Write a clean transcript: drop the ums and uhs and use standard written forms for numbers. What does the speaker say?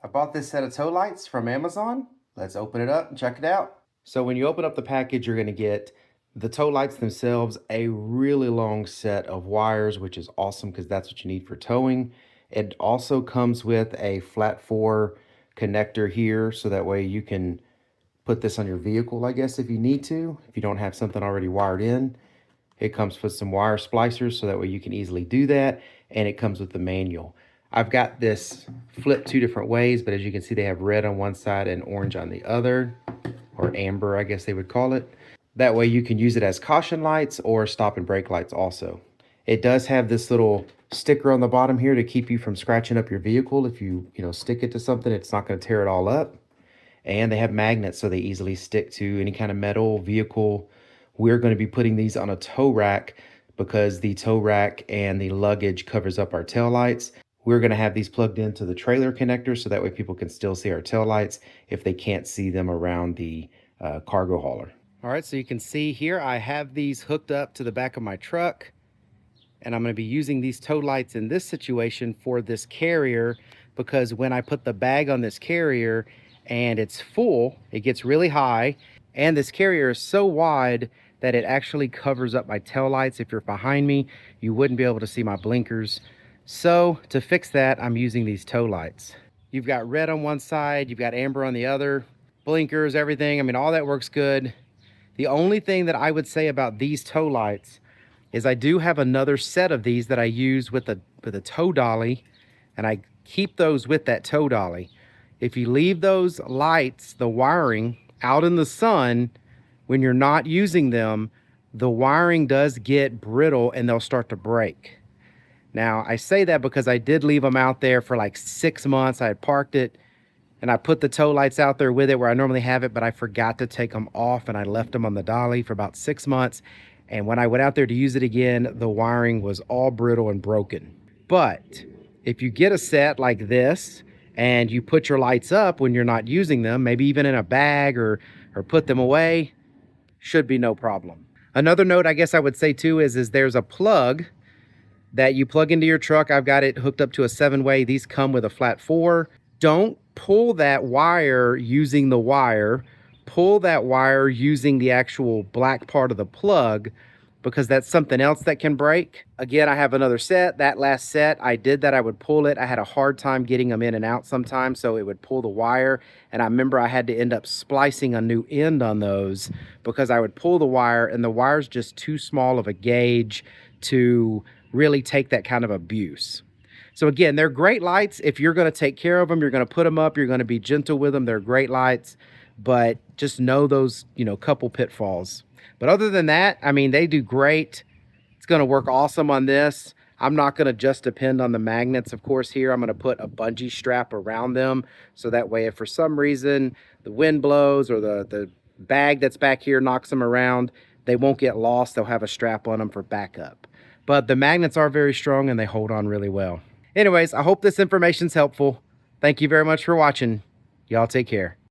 I bought this set of tow lights from Amazon. Let's open it up and check it out. So when you open up the package, you're going to get the tow lights themselves, a really long set of wires, which is awesome because that's what you need for towing. It also comes with a flat 4 connector here, so that way you can put this on your vehicle, I guess, if you need to, if you don't have something already wired in. It comes with some wire splicers, so that way you can easily do that, and it comes with the manual. I've got this flipped 2 different ways, but as you can see, they have red on one side and orange on the other, or amber, I guess they would call it. That way you can use it as caution lights or stop and brake lights also. It does have this little sticker on the bottom here to keep you from scratching up your vehicle. If you stick it to something, it's not going to tear it all up. And they have magnets, so they easily stick to any kind of metal vehicle. We're going to be putting these on a tow rack because the tow rack and the luggage covers up our tail lights. We're going to have these plugged into the trailer connector, so that way people can still see our tail lights if they can't see them around the cargo hauler. All right, so you can see here I have these hooked up to the back of my truck, and I'm going to be using these tow lights in this situation for this carrier, because when I put the bag on this carrier and it's full, it gets really high, and this carrier is so wide that it actually covers up my tail lights. If you're behind me, you wouldn't be able to see my blinkers. So to fix that, I'm using these tow lights. You've got red on one side, you've got amber on the other, blinkers, everything. I mean, all that works good. The only thing that I would say about these tow lights is I do have another set of these that I use with a tow dolly, and I keep those with that tow dolly. If you leave those lights, the wiring, out in the sun when you're not using them, the wiring does get brittle and they'll start to break. Now, I say that because I did leave them out there for like 6 months. I had parked it and I put the tow lights out there with it where I normally have it, but I forgot to take them off and I left them on the dolly for about 6 months. And when I went out there to use it again, the wiring was all brittle and broken. But if you get a set like this and you put your lights up when you're not using them, maybe even in a bag or put them away, should be no problem. Another note I guess I would say too is there's a plug that you plug into your truck. I've got it hooked up to a 7-way. These come with a flat 4. Don't pull that wire using the wire. Pull that wire using the actual black part of the plug, because that's something else that can break. Again, I have another set. That last set, I did that. I would pull it. I had a hard time getting them in and out sometimes, so it would pull the wire. And I remember I had to end up splicing a new end on those because I would pull the wire and the wire's just too small of a gauge to really take that kind of abuse. So again, they're great lights. If you're going to take care of them, you're going to put them up, you're going to be gentle with them. They're great lights, but just know those, couple pitfalls. But other than that, I mean, they do great. It's going to work awesome on this. I'm not going to just depend on the magnets, of course, here. I'm going to put a bungee strap around them, so that way if for some reason the wind blows or the bag that's back here knocks them around, they won't get lost. They'll have a strap on them for backup. But the magnets are very strong and they hold on really well. Anyways, I hope this information's helpful. Thank you very much for watching. Y'all take care.